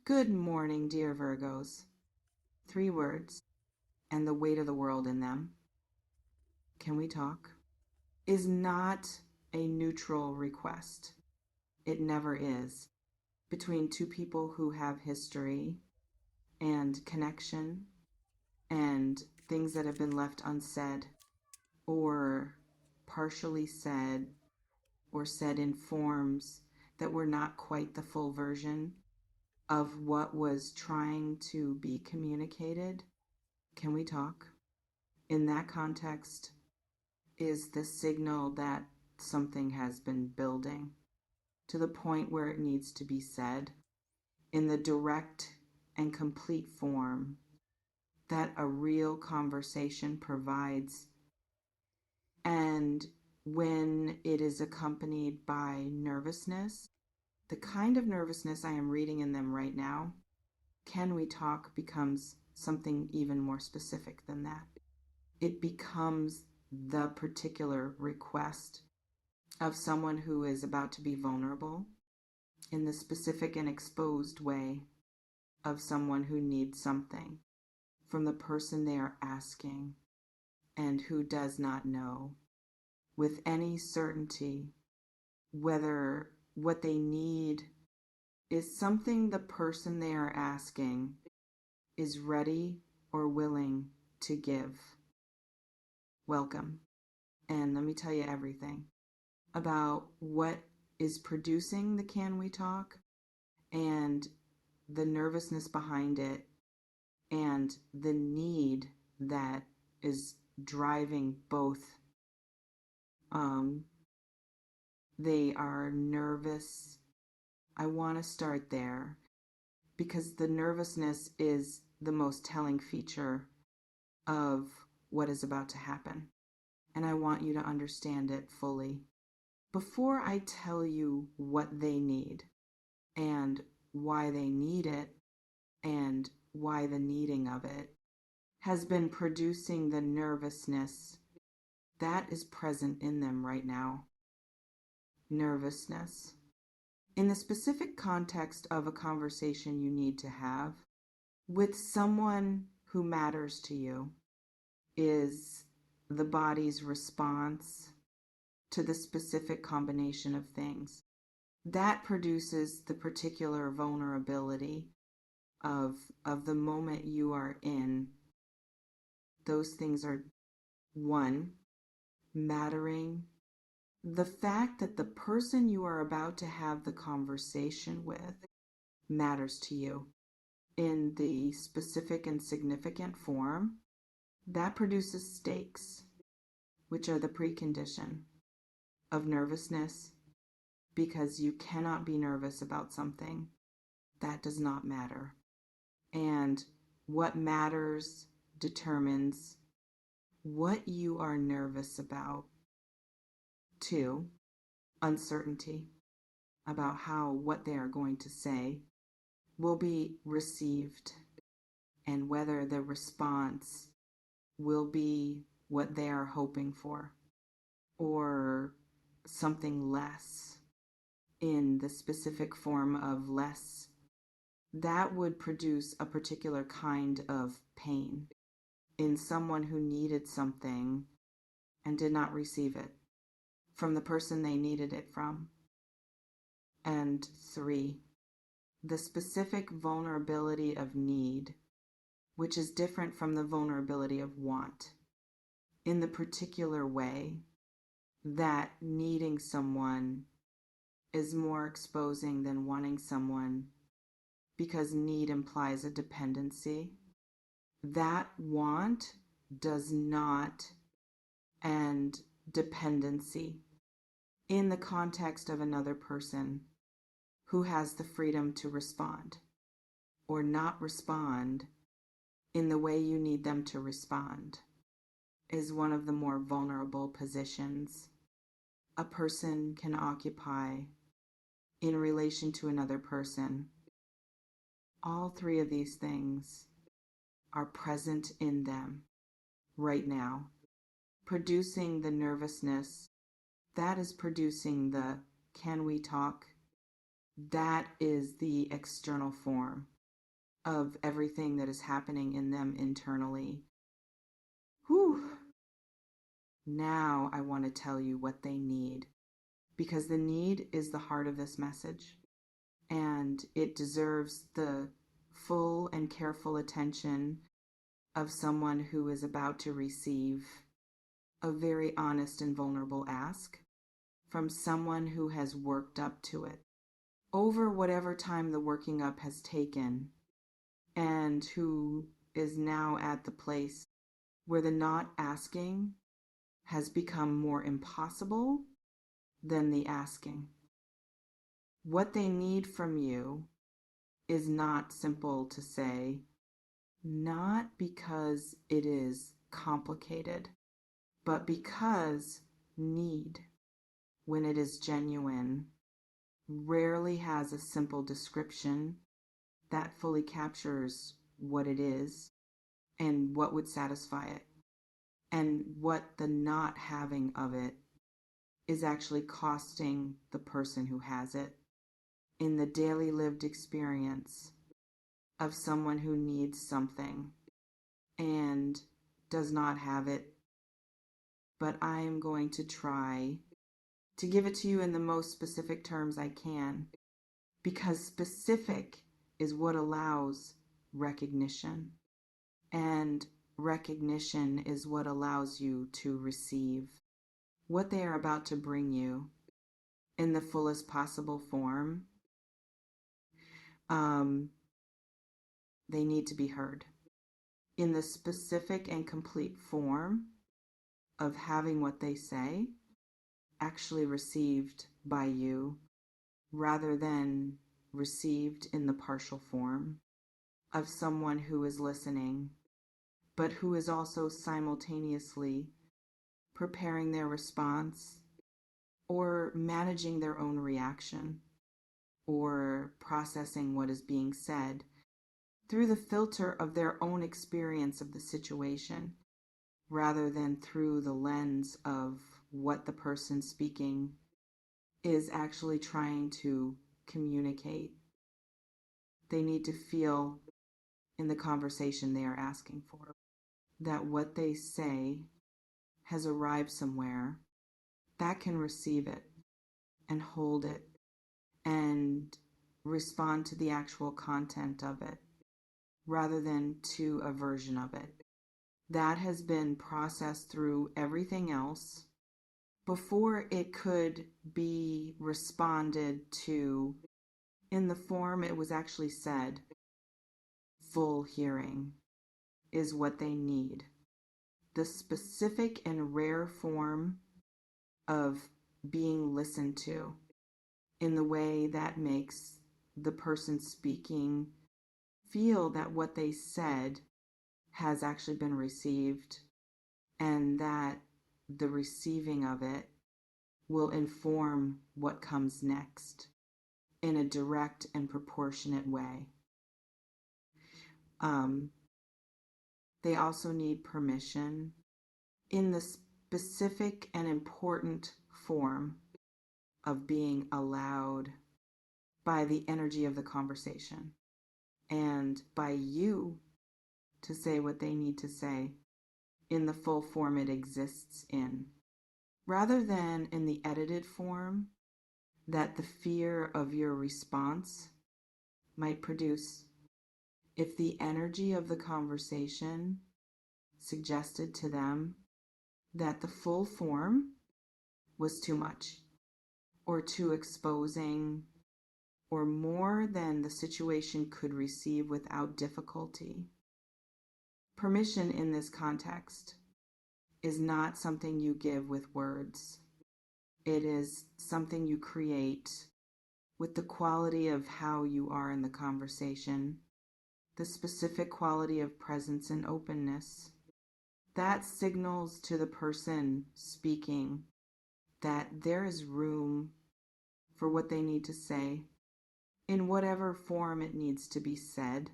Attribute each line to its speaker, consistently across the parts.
Speaker 1: Good morning, dear Virgos. 3 words and the weight of the world in them. Can we talk? Is not a neutral request. It never is. Between two people who have history and connection and things that have been left unsaid or partially said or said in forms that were not quite the full version of what was trying to be communicated. Can we talk? In that context, is the signal that something has been building to the point where it needs to be said in the direct and complete form that a real conversation provides. And when it is accompanied by nervousness, the kind of nervousness I am reading in them right now, can we talk becomes something even more specific than that. It becomes the particular request of someone who is about to be vulnerable in the specific and exposed way of someone who needs something from the person they are asking and who does not know with any certainty whether what they need is something the person they are asking is ready or willing to give. Welcome. And let me tell you everything about what is producing the Can We Talk and the nervousness behind it and the need that is driving both. They are nervous. I want to start there because the nervousness is the most telling feature of what is about to happen. And I want you to understand it fully. Before I tell you what they need and why they need it and why the needing of it has been producing the nervousness that is present in them right now. Nervousness. In the specific context of a conversation you need to have with someone who matters to you is the body's response to the specific combination of things. That produces the particular vulnerability of the moment you are in. Those things are, one, mattering. The fact that the person you are about to have the conversation with matters to you in the specific and significant form, that produces stakes, which are the precondition of nervousness, because you cannot be nervous about something that does not matter. And what matters determines what you are nervous about. 2, uncertainty about how what they are going to say will be received and whether the response will be what they are hoping for or something less in the specific form of less. That would produce a particular kind of pain in someone who needed something and did not receive it from the person they needed it from. And 3, the specific vulnerability of need, which is different from the vulnerability of want, in the particular way that needing someone is more exposing than wanting someone because need implies a dependency. That want does not, and dependency in the context of another person who has the freedom to respond or not respond in the way you need them to respond is one of the more vulnerable positions a person can occupy in relation to another person. All 3 of these things are present in them right now, producing the nervousness that is producing the can we talk that is the external form of everything that is happening in them internally. Whew. Now I want to tell you what they need, because the need is the heart of this message, and it deserves the full and careful attention of someone who is about to receive a very honest and vulnerable ask from someone who has worked up to it over whatever time the working up has taken, and who is now at the place where the not asking has become more impossible than the asking. What they need from you is not simple to say, not because it is complicated, but because need, when it is genuine, rarely has a simple description that fully captures what it is and what would satisfy it, and what the not having of it is actually costing the person who has it in the daily lived experience of someone who needs something and does not have it. But I am going to try to give it to you in the most specific terms I can, because specific is what allows recognition, and recognition is what allows you to receive what they are about to bring you in the fullest possible form. They need to be heard in the specific and complete form of having what they say actually received by you, rather than received in the partial form of someone who is listening, but who is also simultaneously preparing their response or managing their own reaction or processing what is being said through the filter of their own experience of the situation, rather than through the lens of what the person speaking is actually trying to communicate. They need to feel in the conversation they are asking for that what they say has arrived somewhere that can receive it and hold it and respond to the actual content of it, rather than to a version of it that has been processed through everything else before it could be responded to in the form it was actually said. Full hearing is what they need. The specific and rare form of being listened to in the way that makes the person speaking feel that what they said has actually been received, and that the receiving of it will inform what comes next in a direct and proportionate way. They also need permission in the specific and important form of being allowed by the energy of the conversation and by you to say what they need to say in the full form it exists in, rather than in the edited form that the fear of your response might produce if the energy of the conversation suggested to them that the full form was too much or too exposing or more than the situation could receive without difficulty. Permission in this context is not something you give with words. It is something you create with the quality of how you are in the conversation, the specific quality of presence and openness. That signals to the person speaking that there is room for what they need to say in whatever form it needs to be said,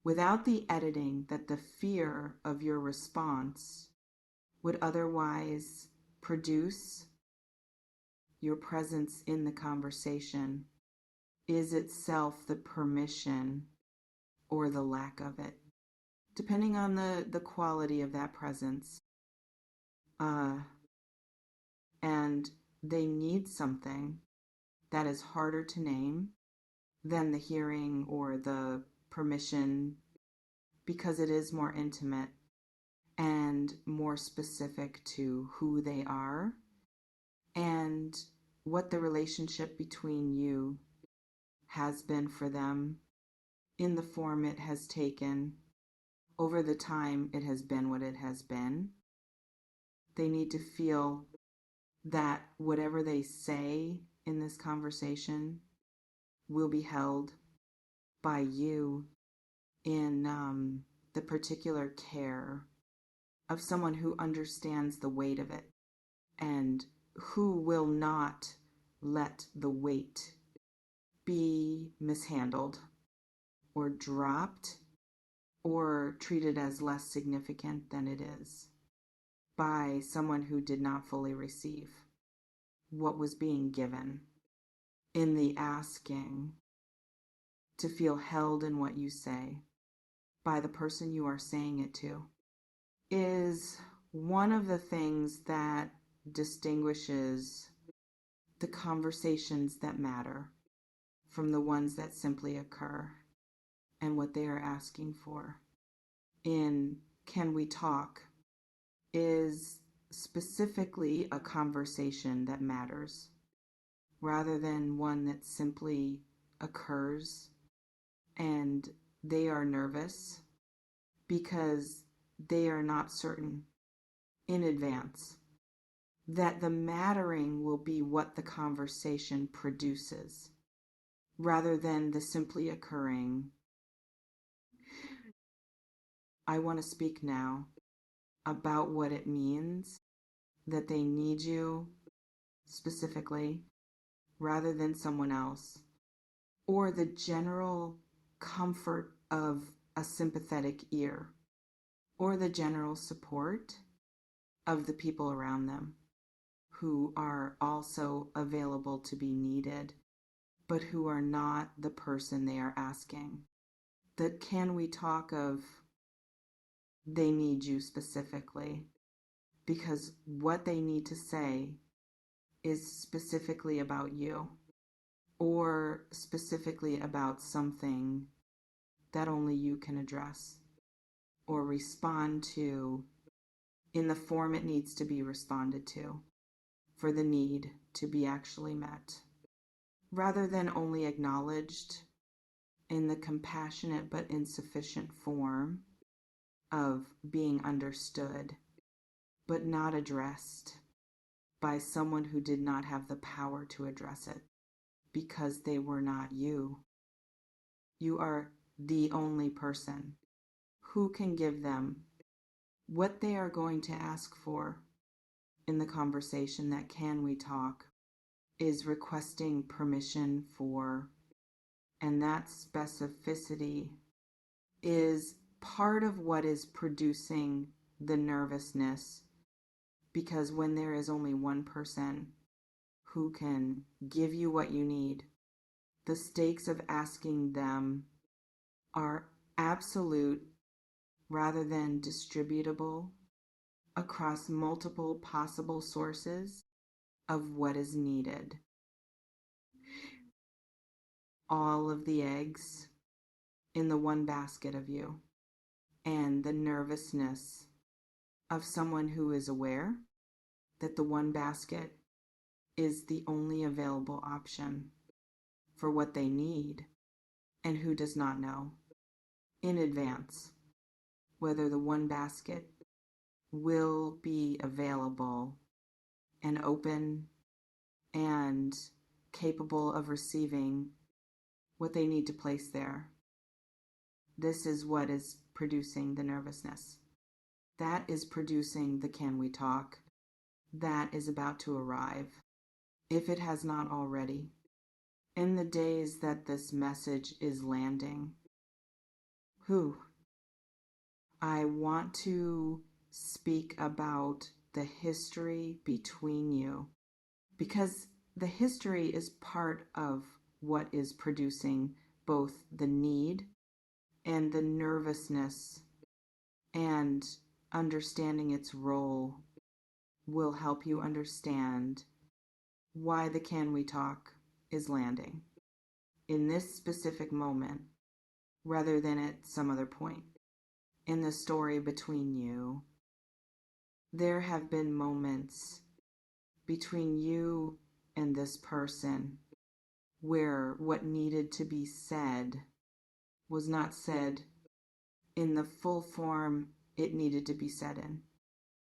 Speaker 1: without the editing that the fear of your response would otherwise produce your presence in the conversation is itself the permission or the lack of it, depending on the quality of that presence. Uh, and they need something that is harder to name than the hearing or the permission, because it is more intimate and more specific to who they are and what the relationship between you has been for them in the form it has taken over the time it has been what it has been. They need to feel that whatever they say in this conversation will be held by you in the particular care of someone who understands the weight of it and who will not let the weight be mishandled or dropped or treated as less significant than it is by someone who did not fully receive what was being given in the asking to feel held in what you say by the person you are saying it to is one of the things that distinguishes the conversations that matter from the ones that simply occur and what they are asking for. In Can We Talk is specifically a conversation that matters rather than one that simply occurs and they are nervous because they are not certain in advance that the mattering will be what the conversation produces rather than the simply occurring. I want to speak now about what it means that they need you specifically rather than someone else, or the general comfort of a sympathetic ear, or the general support of the people around them who are also available to be needed, but who are not the person they are asking. That Can We Talk of they need you specifically, because what they need to say is specifically about you or specifically about something that only you can address or respond to in the form it needs to be responded to for the need to be actually met, rather than only acknowledged in the compassionate but insufficient form of being understood, but not addressed by someone who did not have the power to address it because they were not you. You are the only person who can give them what they are going to ask for in the conversation that Can We Talk is requesting permission for. And that specificity is part of what is producing the nervousness, because when there is only one person who can give you what you need, the stakes of asking them are absolute rather than distributable across multiple possible sources of what is needed. All of the eggs in the one basket of you, and the nervousness of someone who is aware that the one basket is the only available option for what they need, and who does not know in advance whether the one basket will be available and open and capable of receiving what they need to place there. This is what is producing the nervousness. That is producing the Can We Talk that is about to arrive, if it has not already, in the days that this message is landing. I want to speak about the history between you, because the history is part of what is producing both the need and the nervousness, and understanding its role will help you understand why the "can we talk" is landing in this specific moment rather than at some other point in the story between you. There have been moments between you and this person where what needed to be said was not said in the full form it needed to be said in,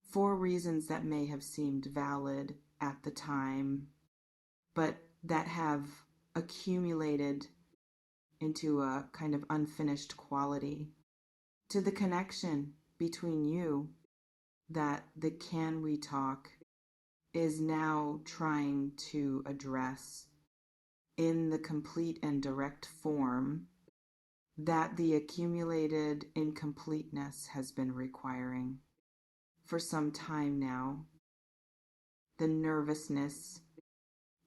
Speaker 1: for reasons that may have seemed valid at the time, but that have accumulated into a kind of unfinished quality to the connection between you that the "can we talk" is now trying to address in the complete and direct form that the accumulated incompleteness has been requiring for some time now. The nervousness,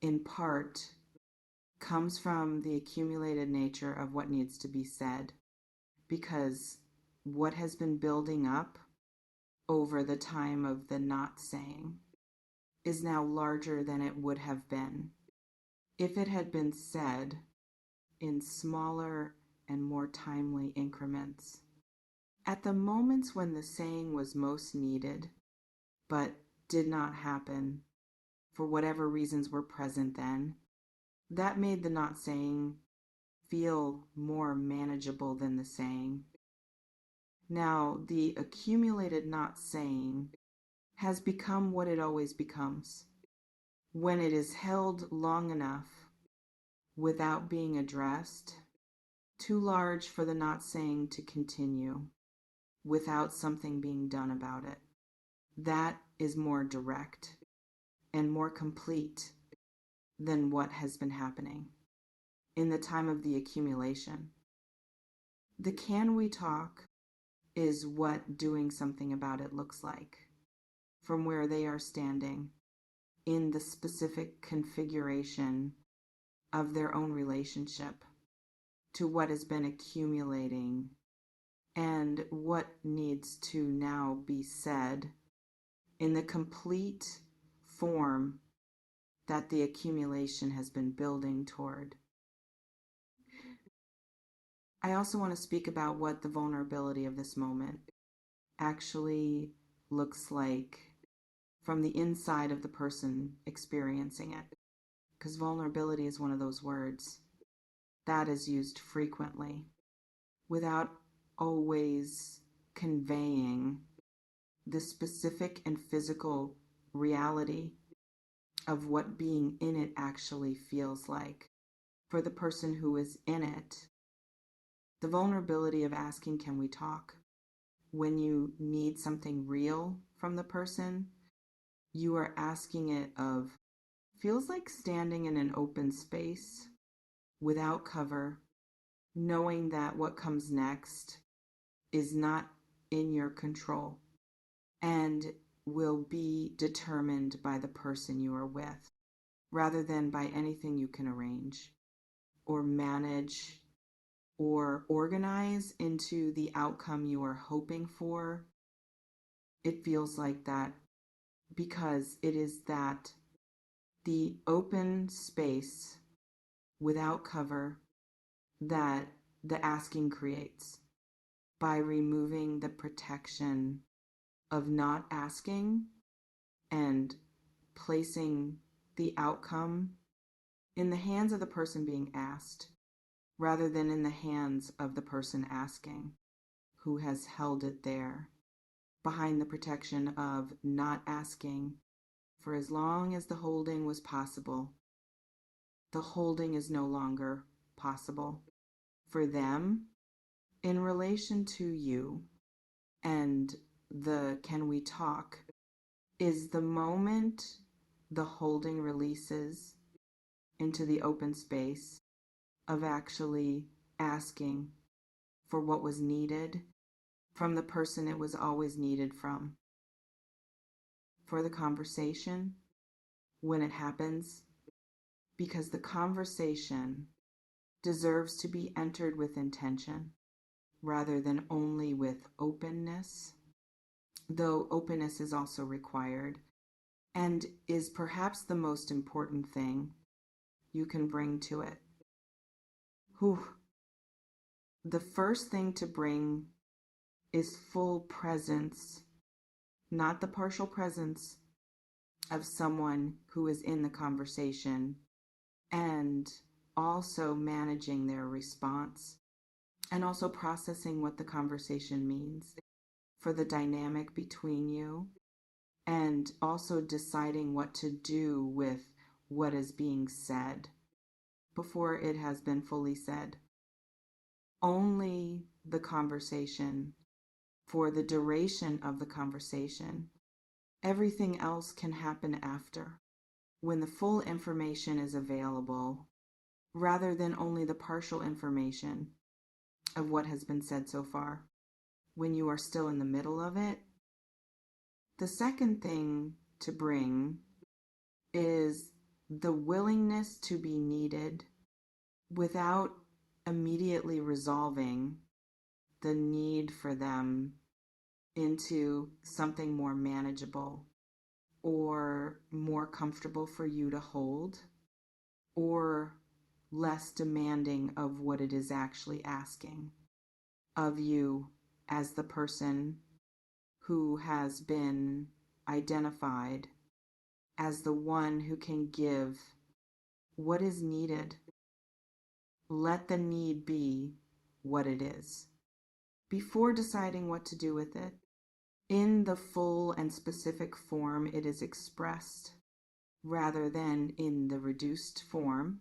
Speaker 1: in part, comes from the accumulated nature of what needs to be said, because what has been building up over the time of the not saying is now larger than it would have been if it had been said in smaller and more timely increments. At the moments when the saying was most needed, but did not happen for whatever reasons were present then, that made the not saying feel more manageable than the saying. Now, the accumulated not saying has become what it always becomes when it is held long enough without being addressed, too large for the not saying to continue without something being done about it. That is more direct and more complete than what has been happening in the time of the accumulation. The "can we talk" is what doing something about it looks like from where they are standing in the specific configuration of their own relationship to what has been accumulating and what needs to now be said in the complete form that the accumulation has been building toward. I also want to speak about what the vulnerability of this moment actually looks like from the inside of the person experiencing it, because vulnerability is one of those words that is used frequently without always conveying the specific and physical reality of what being in it actually feels like for the person who is in it. The vulnerability of asking, "can we talk?" when you need something real from the person, you are asking it of, feels like standing in an open space without cover, knowing that what comes next is not in your control and will be determined by the person you are with, rather than by anything you can arrange or manage or organize into the outcome you are hoping for. It feels like that because it is that the open space without cover that the asking creates by removing the protection of not asking and placing the outcome in the hands of the person being asked rather than in the hands of the person asking, who has held it there behind the protection of not asking for as long as the holding was possible. The holding is no longer possible for them in relation to you, and the "can we talk" is the moment the holding releases into the open space of actually asking for what was needed from the person it was always needed from. For the conversation, when it happens, because the conversation deserves to be entered with intention rather than only with openness, though openness is also required and is perhaps the most important thing you can bring to it. Whew. The first thing to bring is full presence, not the partial presence of someone who is in the conversation, and also managing their response and also processing what the conversation means for the dynamic between you, and also deciding what to do with what is being said before it has been fully said. Only the conversation, for the duration of the conversation. Everything else can happen after, when the full information is available, rather than only the partial information of what has been said so far, when you are still in the middle of it. The second thing to bring is the willingness to be needed without immediately resolving the need for them into something more manageable or more comfortable for you to hold, or less demanding of what it is actually asking of you as the person who has been identified as the one who can give what is needed. Let the need be what it is before deciding what to do with it. In the full and specific form it is expressed, rather than in the reduced form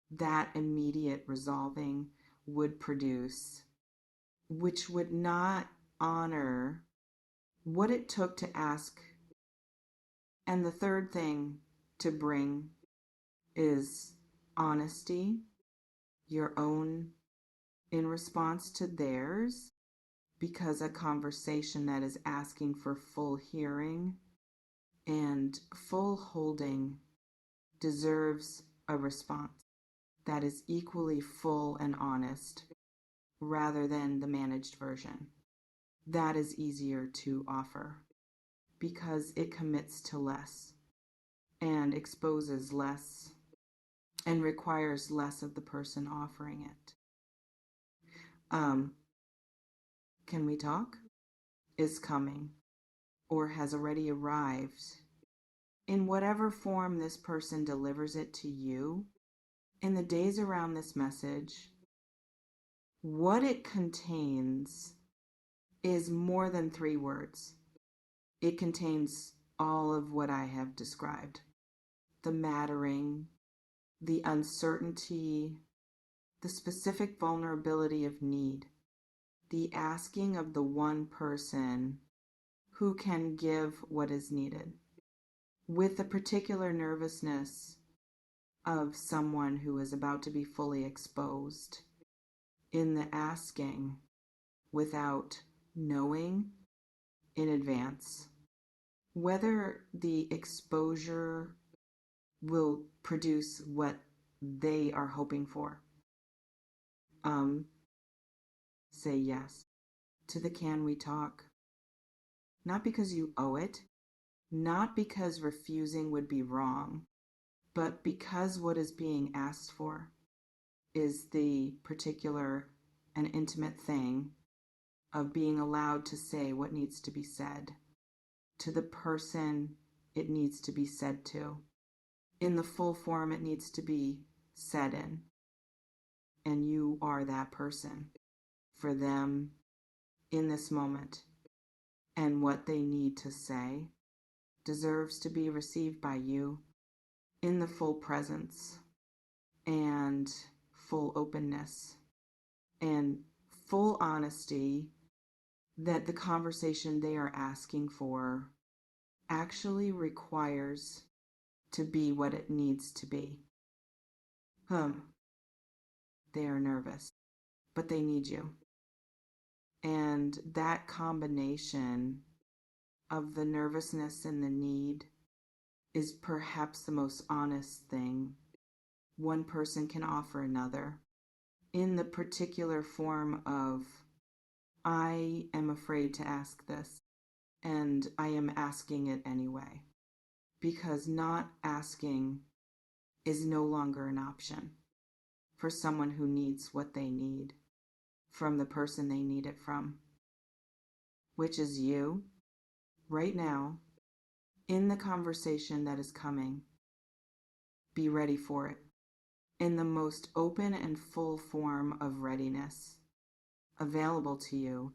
Speaker 1: that immediate resolving would produce, which would not honor what it took to ask. And the third thing to bring is honesty, your own in response to theirs, because a conversation that is asking for full hearing and full holding deserves a response that is equally full and honest, rather than the managed version. That is easier to offer because it commits to less and exposes less and requires less of the person offering it. Can we talk? Is coming or has already arrived in whatever form this person delivers it to you in the days around this message. What it contains is more than 3 words. It contains all of what I have described: the mattering, the uncertainty, the specific vulnerability of need, the asking of the one person who can give what is needed, with the particular nervousness of someone who is about to be fully exposed in the asking without knowing in advance whether the exposure will produce what they are hoping for. Say yes to the can we talk? Not because you owe it, not because refusing would be wrong, but because what is being asked for is the particular and intimate thing of being allowed to say what needs to be said to the person it needs to be said to, in the full form it needs to be said in. And you are that person for them in this moment. And what they need to say deserves to be received by you in the full presence and full openness and full honesty that the conversation they are asking for actually requires to be what it needs to be. They are nervous, but they need you. And that combination of the nervousness and the need is perhaps the most honest thing one person can offer another in the particular form of, I am afraid to ask this, and I am asking it anyway, because not asking is no longer an option for someone who needs what they need from the person they need it from, which is you, right now, in the conversation that is coming. Be ready for it in the most open and full form of readiness available to you